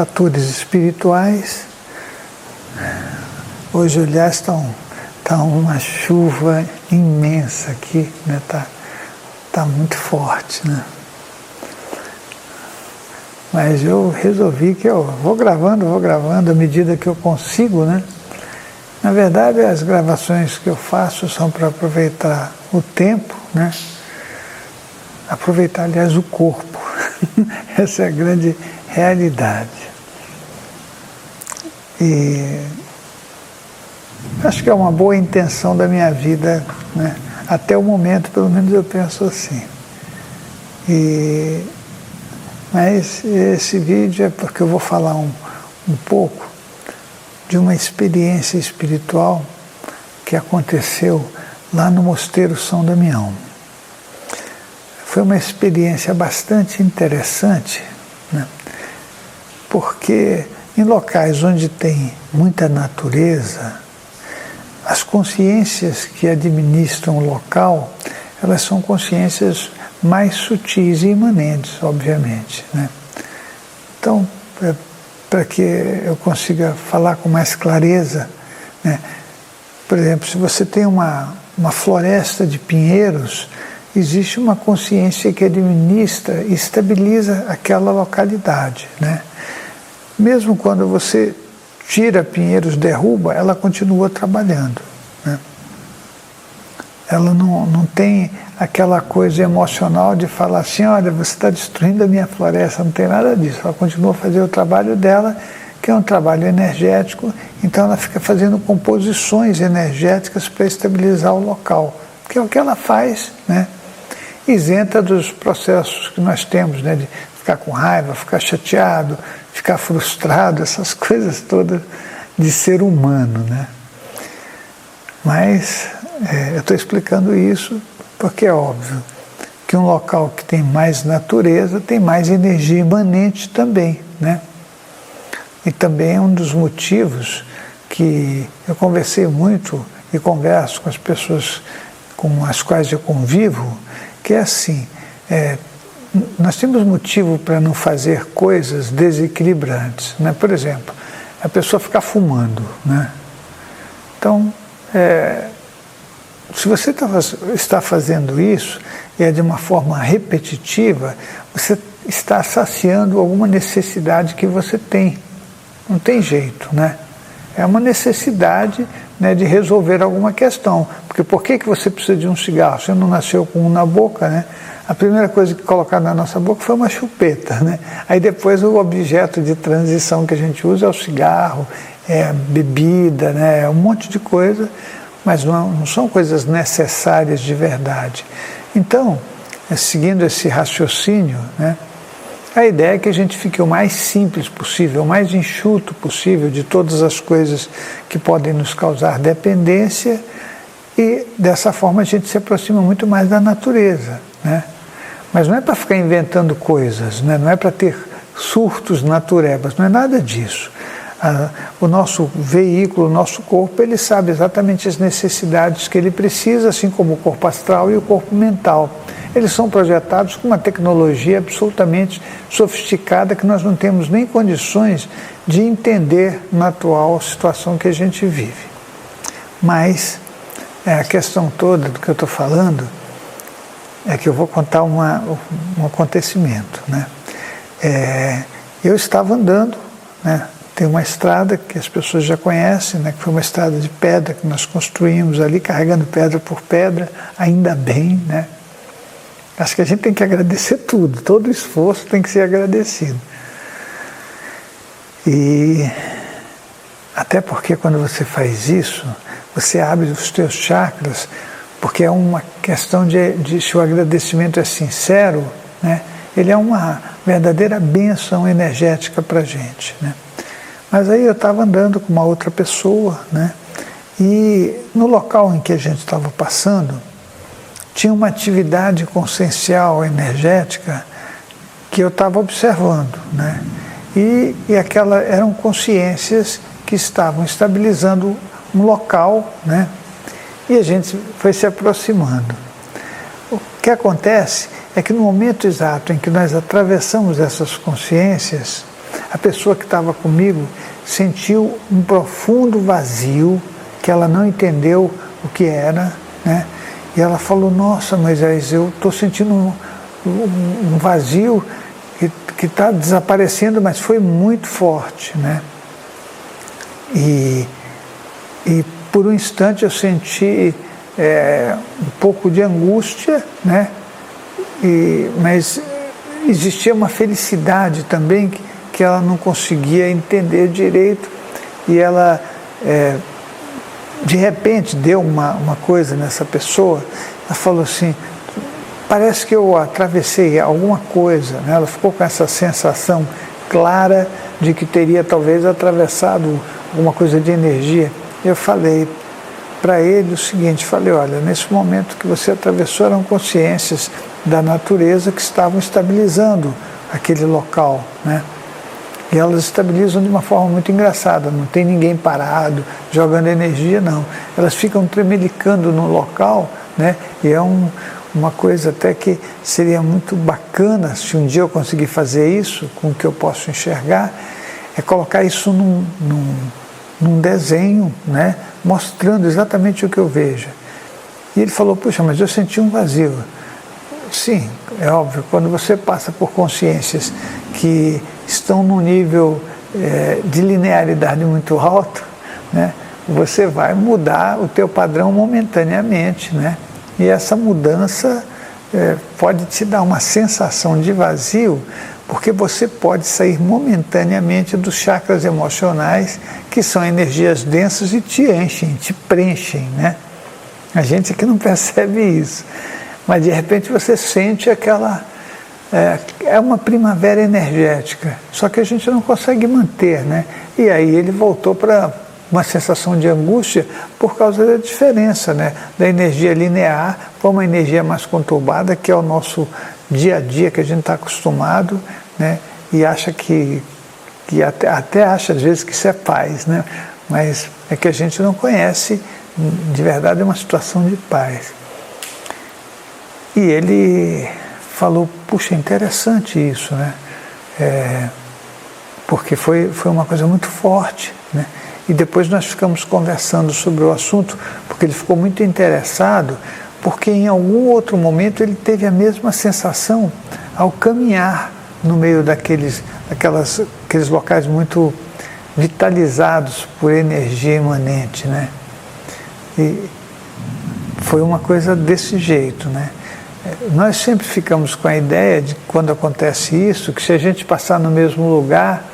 fatores espirituais. Hoje, aliás, está uma chuva imensa aqui, né? Tá muito forte, né? Mas eu resolvi que eu vou gravando à medida que eu consigo, né? Na verdade, as gravações que eu faço são para aproveitar o tempo, né? Aproveitar, aliás, o corpo. Essa é a grande realidade. E acho que é uma boa intenção da minha vida, né? Até o momento, pelo menos eu penso assim. Mas esse vídeo é porque eu vou falar um pouco de uma experiência espiritual que aconteceu lá no Mosteiro São Damião. Foi uma experiência bastante interessante, né? Porque em locais onde tem muita natureza, as consciências que administram o local, elas são consciências mais sutis e imanentes, obviamente, né? Então, para que eu consiga falar com mais clareza, né? Por exemplo, se você tem uma floresta de pinheiros, existe uma consciência que administra e estabiliza aquela localidade, né? Mesmo quando você tira pinheiros, derruba, ela continua trabalhando, né? Ela não tem aquela coisa emocional de falar assim, olha, você está destruindo a minha floresta, não tem nada disso. Ela continua a fazer o trabalho dela, que é um trabalho energético, então ela fica fazendo composições energéticas para estabilizar o local, que é o que ela faz, né? Isenta dos processos que nós temos, né? De ficar com raiva, ficar chateado, ficar frustrado, essas coisas todas de ser humano, né? Mas eu estou explicando isso porque é óbvio que um local que tem mais natureza tem mais energia imanente também, né? E também é um dos motivos que eu conversei muito e converso com as pessoas com as quais eu convivo, que é assim, nós temos motivo para não fazer coisas desequilibrantes, né? Por exemplo, a pessoa ficar fumando, né? Então, se você está fazendo isso e é de uma forma repetitiva, você está saciando alguma necessidade que você tem. Não tem jeito, né? É uma necessidade, né, de resolver alguma questão. Porque por que você precisa de um cigarro? Você não nasceu com um na boca, né? A primeira coisa que colocaram na nossa boca foi uma chupeta, né? Aí depois o objeto de transição que a gente usa é o cigarro, é a bebida, né? É um monte de coisa, mas não são coisas necessárias de verdade. Então, seguindo esse raciocínio, né, a ideia é que a gente fique o mais simples possível, o mais enxuto possível de todas as coisas que podem nos causar dependência, e dessa forma a gente se aproxima muito mais da natureza, né? Mas não é para ficar inventando coisas, né? Não é para ter surtos naturebas, não é nada disso. O nosso veículo, o nosso corpo, ele sabe exatamente as necessidades que ele precisa, assim como o corpo astral e o corpo mental. Eles são projetados com uma tecnologia absolutamente sofisticada que nós não temos nem condições de entender na atual situação que a gente vive. Mas a questão toda do que eu estou falando é que eu vou contar um acontecimento, né? Eu estava andando, né? Tem uma estrada que as pessoas já conhecem, né? Que foi uma estrada de pedra que nós construímos ali, carregando pedra por pedra, ainda bem, né? Acho que a gente tem que agradecer tudo, todo esforço tem que ser agradecido. E até porque quando você faz isso, você abre os teus chakras, porque é uma questão de se o agradecimento é sincero, né? Ele é uma verdadeira bênção energética para a gente, né? Mas aí eu estava andando com uma outra pessoa, né? E no local em que a gente estava passando, tinha uma atividade consciencial, energética, que eu estava observando, né? E aquela eram consciências que estavam estabilizando um local, né? E a gente foi se aproximando. O que acontece é que no momento exato em que nós atravessamos essas consciências, A pessoa que estava comigo sentiu um profundo vazio que ela não entendeu o que era, né? E ela falou: nossa, Moisés, eu estou sentindo um vazio que está desaparecendo, mas foi muito forte, né? E por um instante eu senti um pouco de angústia, né? Mas existia uma felicidade também que ela não conseguia entender direito, e ela de repente deu uma coisa nessa pessoa. Ela falou assim: parece que eu atravessei alguma coisa, né? Ela ficou com essa sensação clara de que teria talvez atravessado alguma coisa de energia. Eu falei para ele o seguinte, falei: olha, nesse momento que você atravessou eram consciências da natureza que estavam estabilizando aquele local, né? E elas estabilizam de uma forma muito engraçada, não tem ninguém parado, jogando energia, não. Elas ficam tremelicando no local, né? E é uma coisa até que seria muito bacana, se um dia eu conseguir fazer isso, com o que eu posso enxergar, é colocar isso num desenho, né? Mostrando exatamente o que eu vejo. E ele falou: puxa, mas eu senti um vazio. Sim, é óbvio, quando você passa por consciências que estão num nível de linearidade muito alto, né, você vai mudar o teu padrão momentaneamente, né? E essa mudança pode te dar uma sensação de vazio, porque você pode sair momentaneamente dos chakras emocionais, que são energias densas e te enchem, te preenchem, né? A gente aqui não percebe isso, mas de repente você sente aquela... É uma primavera energética, só que a gente não consegue manter, né? E aí ele voltou para uma sensação de angústia por causa da diferença, né? Da energia linear para uma energia mais conturbada, que é o nosso dia a dia, que a gente está acostumado, né? E acha que até acha às vezes que isso é paz, né? Mas é que a gente não conhece de verdade uma situação de paz. E ele falou: puxa, interessante isso, né? Porque foi uma coisa muito forte, né? E depois nós ficamos conversando sobre o assunto, porque ele ficou muito interessado, porque em algum outro momento ele teve a mesma sensação ao caminhar no meio daqueles locais muito vitalizados por energia imanente, né? E foi uma coisa desse jeito, né? Nós sempre ficamos com a ideia de, quando acontece isso, que se a gente passar no mesmo lugar,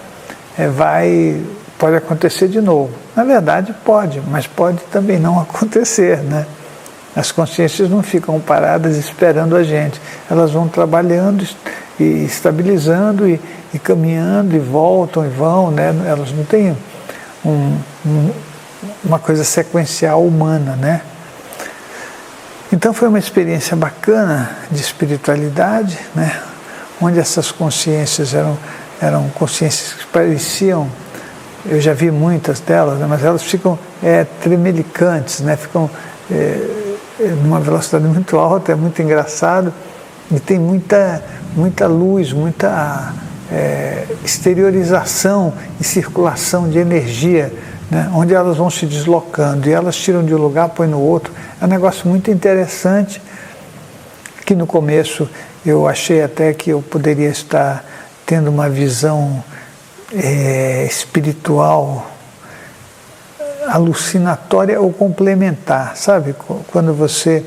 pode acontecer de novo. Na verdade pode, mas pode também não acontecer, né? As consciências não ficam paradas esperando a gente, elas vão trabalhando e estabilizando e caminhando e voltam e vão, né? Elas não têm uma coisa sequencial humana, né? Então foi uma experiência bacana de espiritualidade, né? Onde essas consciências eram consciências que pareciam, eu já vi muitas delas, né? Mas elas ficam tremelicantes, né? Ficam numa velocidade muito alta, é muito engraçado, e tem muita luz, muita exteriorização e circulação de energia, né? Onde elas vão se deslocando e elas tiram de um lugar, põem no outro. É um negócio muito interessante, que no começo eu achei até que eu poderia estar tendo uma visão espiritual alucinatória ou complementar, sabe? Quando você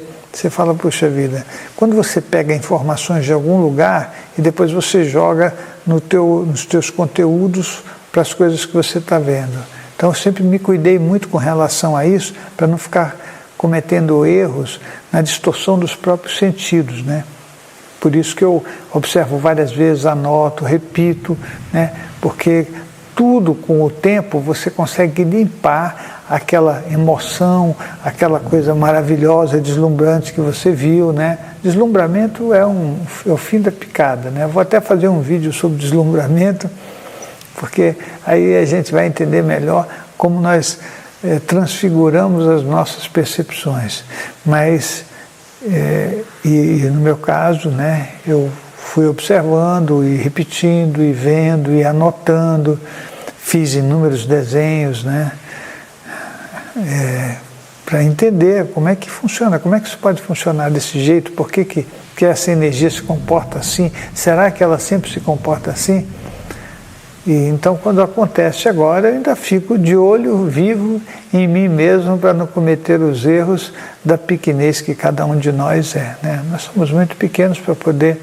fala: puxa vida, quando você pega informações de algum lugar e depois você joga nos teus conteúdos para as coisas que você está vendo. Então eu sempre me cuidei muito com relação a isso, para não ficar cometendo erros na distorção dos próprios sentidos, né? Por isso que eu observo várias vezes, anoto, repito, né? Porque tudo com o tempo você consegue limpar aquela emoção, aquela coisa maravilhosa, deslumbrante que você viu, né? Deslumbramento é o fim da picada, né? Vou até fazer um vídeo sobre deslumbramento, porque aí a gente vai entender melhor como nós transfiguramos as nossas percepções. Mas, e no meu caso, né, eu fui observando e repetindo e vendo e anotando, fiz inúmeros desenhos, né? Para entender como é que funciona, como é que isso pode funcionar desse jeito, por que essa energia se comporta assim, será que ela sempre se comporta assim? E então, quando acontece agora, eu ainda fico de olho vivo em mim mesmo para não cometer os erros da pequenez que cada um de nós é, né? Nós somos muito pequenos para poder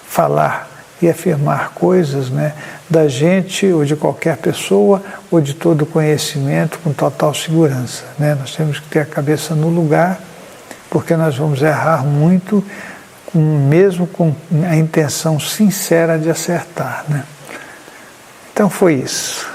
falar e afirmar coisas, né, da gente ou de qualquer pessoa ou de todo conhecimento com total segurança, né? Nós temos que ter a cabeça no lugar, porque nós vamos errar muito, mesmo com a intenção sincera de acertar, né? Então foi isso.